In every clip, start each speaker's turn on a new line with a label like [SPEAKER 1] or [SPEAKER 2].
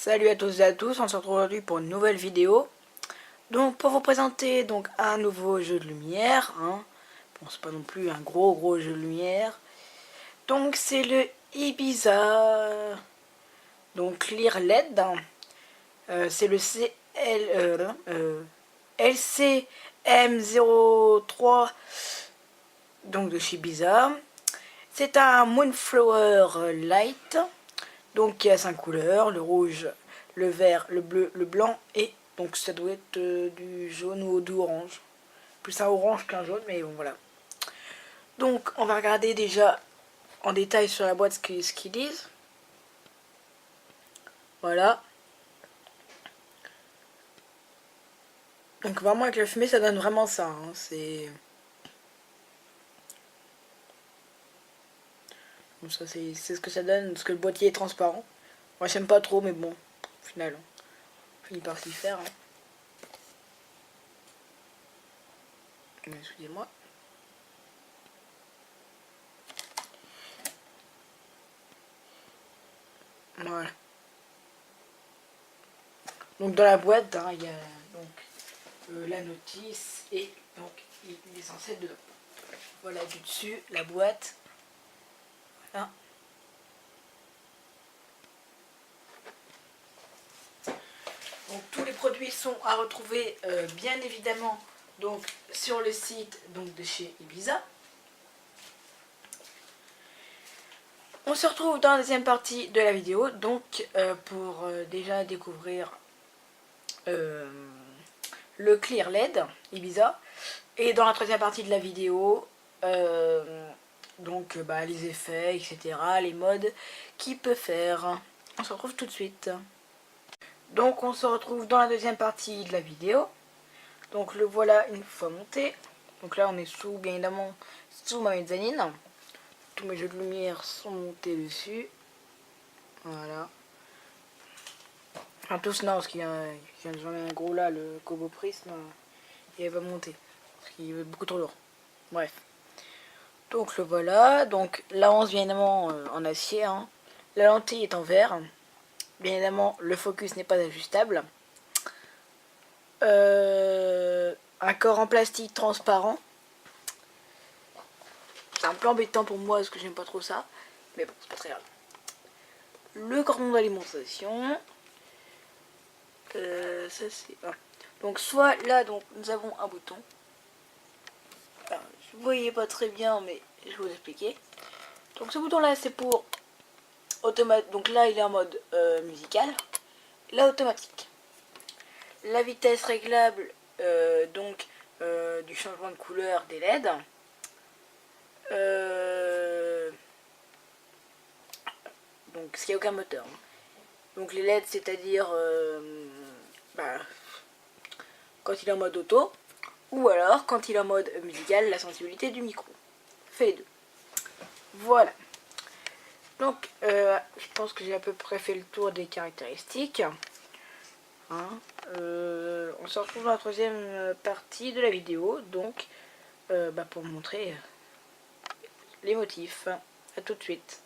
[SPEAKER 1] Salut à tous et à tous, on se retrouve aujourd'hui pour une nouvelle vidéo. Donc pour vous présenter donc un nouveau jeu de lumière, hein. Bon, c'est pas non plus un gros jeu de lumière. Donc c'est le Ibiza, donc Clear LED. C'est le LCM03 donc de chez Ibiza. C'est un Moonflower Light. Donc il y a 5 couleurs, le rouge, le vert, le bleu, le blanc et donc ça doit être du jaune ou du orange. Plus un orange qu'un jaune, mais bon voilà. Donc on va regarder déjà en détail sur la boîte ce qu'ils disent. Voilà. Donc vraiment avec la fumée ça donne vraiment ça. Hein. C'est... Bon, ça c'est ce que ça donne, parce que le boîtier est transparent. Moi j'aime pas trop mais bon, au final on finit par s'y faire. Hein. Excusez-moi. Voilà. Donc dans la boîte, hein, il y a donc la notice et donc il est censé être dedans. Voilà du dessus la boîte. Voilà. Donc tous les produits sont à retrouver bien évidemment donc sur le site donc de chez Ibiza. On se retrouve dans la deuxième partie de la vidéo donc pour déjà découvrir le Clear LED Ibiza, et dans la troisième partie de la vidéo donc les effets, etc., les modes qu'il peut faire. On se retrouve tout de suite. Donc on se retrouve dans la deuxième partie de la vidéo. Donc le voilà une fois monté. Donc là on est sous, bien évidemment, sous ma mezzanine. Tous mes jeux de lumière sont montés dessus. Voilà. Enfin tous non, parce qu'il y en a un gros là, le Kobo Prism, il va monter. Parce qu'il est beaucoup trop lourd. Bref. Donc le voilà. Donc la 11 bien évidemment en acier. Hein. La lentille est en verre. Bien évidemment le focus n'est pas ajustable. Un corps en plastique transparent. C'est un peu embêtant pour moi parce que j'aime pas trop ça. Mais bon, c'est pas très grave. Le cordon d'alimentation. Ça c'est... Ah. Donc soit là donc nous avons un bouton. Alors, je ne voyais pas très bien mais je vais vous expliquer. Donc ce bouton là c'est pour automatique. Donc là il est en mode musical. Là automatique. La vitesse réglable donc du changement de couleur des LED. Donc ce qui a aucun moteur. Donc les LED c'est-à-dire quand il est en mode auto, ou alors quand il est en mode musical, la sensibilité du micro. Fait les deux. Voilà. Donc je pense que j'ai à peu près fait le tour des caractéristiques. Hein. On se retrouve dans la troisième partie de la vidéo, donc pour vous montrer les motifs. A tout de suite.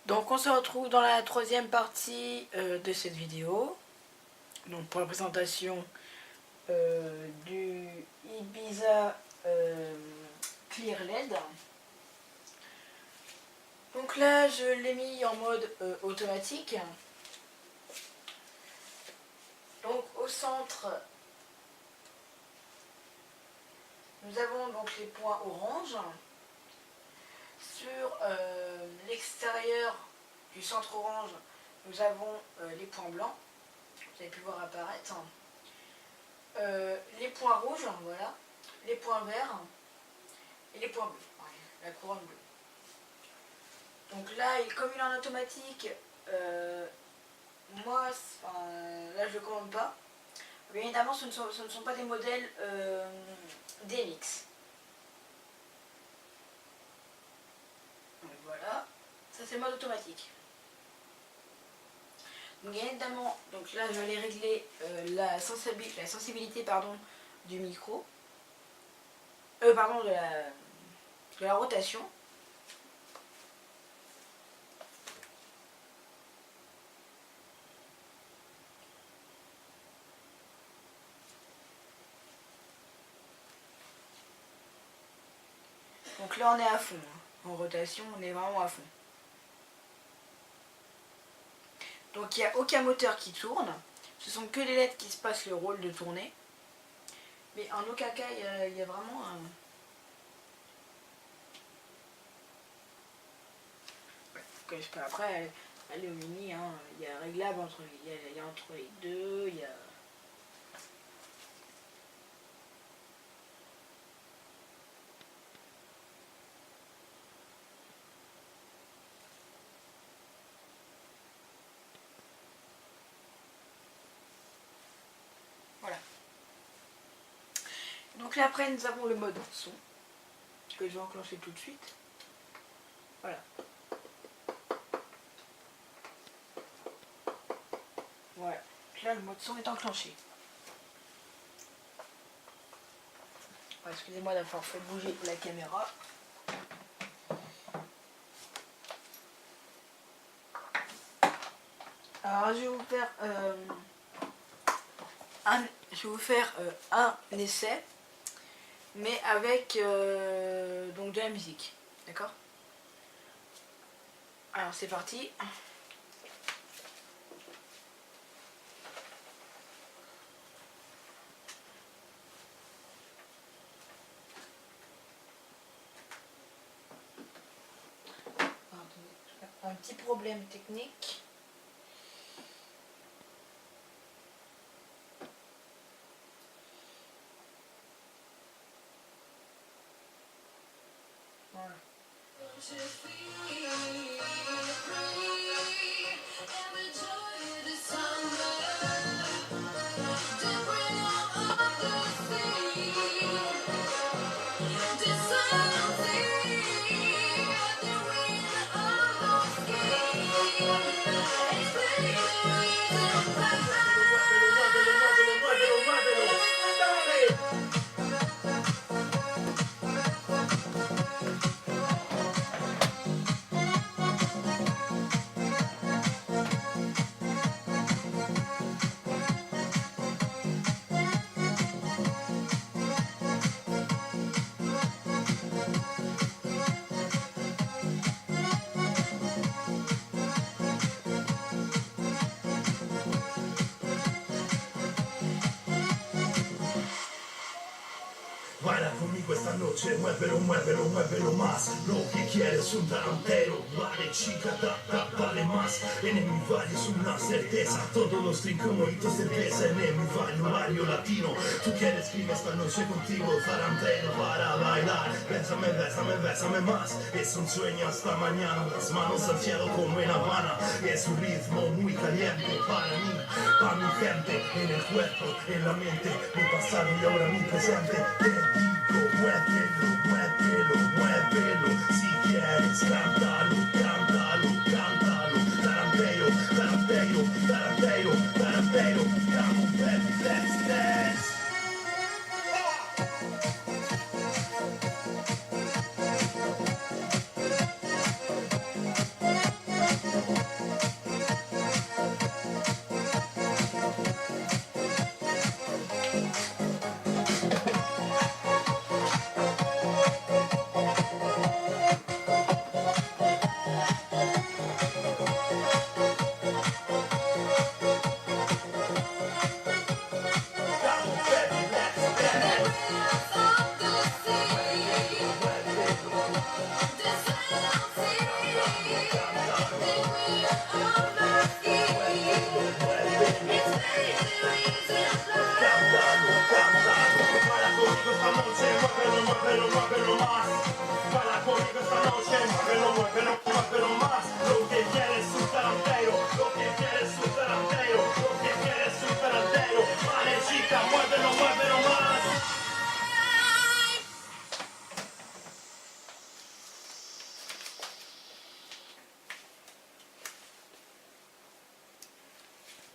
[SPEAKER 1] Donc on se retrouve dans la troisième partie de cette vidéo. Donc pour la présentation du Ibiza Clear LED. Donc là je l'ai mis en mode automatique. Donc au centre nous avons donc les points orange. Sur l'extérieur du centre orange nous avons les points blancs. Vous avez pu voir apparaître. Les points rouges, voilà, les points verts et les points bleus, la couronne bleue. Donc là, comme il est en automatique, moi, là je ne le commande pas. Bien évidemment, ce ne sont pas des modèles DMX. Donc voilà, ça c'est le mode automatique. Donc bien évidemment, donc là je vais régler la sensibilité du micro, de la rotation. Donc là on est à fond, hein. En rotation on est vraiment à fond. Donc il n'y a aucun moteur qui tourne, ce sont que les LED qui se passent le rôle de tourner. Mais en aucun cas il y a vraiment un... Après, elle est au mini, hein. Il y a réglable entre, il y a entre les deux, il y a... Voilà. Donc là après nous avons le mode son, que je vais enclencher tout de suite. Voilà. Voilà. Donc là le mode son est enclenché. Excusez-moi d'avoir fait bouger la caméra. Alors je vais vous faire un essai, mais avec donc de la musique, d'accord? Alors c'est parti. Un petit problème technique. Voilà.
[SPEAKER 2] Baila conmigo esta noche, muévelo, muévelo, muévelo más. Lo que quieres un tarantero, vale chica, dale más. En mi valle es una certeza, todos los drinks mojitos cerveza. En mi valle horario latino, tú quieres que esta noche contigo, tarantero para bailar. Bésame, bésame, bésame más, es un sueño hasta mañana. Las manos al cielo como en Habana, es un ritmo muy caliente para mí, para mi gente. En el cuerpo, en la mente, mi pasado y ahora mi presente. Muévelo, muévelo, muévelo, si quieres, cántalo, cántalo, cántalo. Tarantero, tarantero, tarantero, tarantero. Come on, baby, let's dance.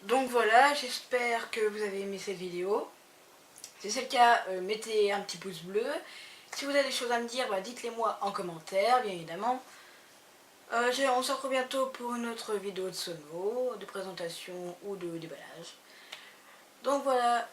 [SPEAKER 1] Donc voilà, j'espère que vous avez aimé cette vidéo. Si c'est le cas, mettez un petit pouce bleu. Si vous avez des choses à me dire, bah, dites-les moi en commentaire, bien évidemment. On se retrouve bientôt pour une autre vidéo de sono, de présentation ou de déballage. Donc voilà.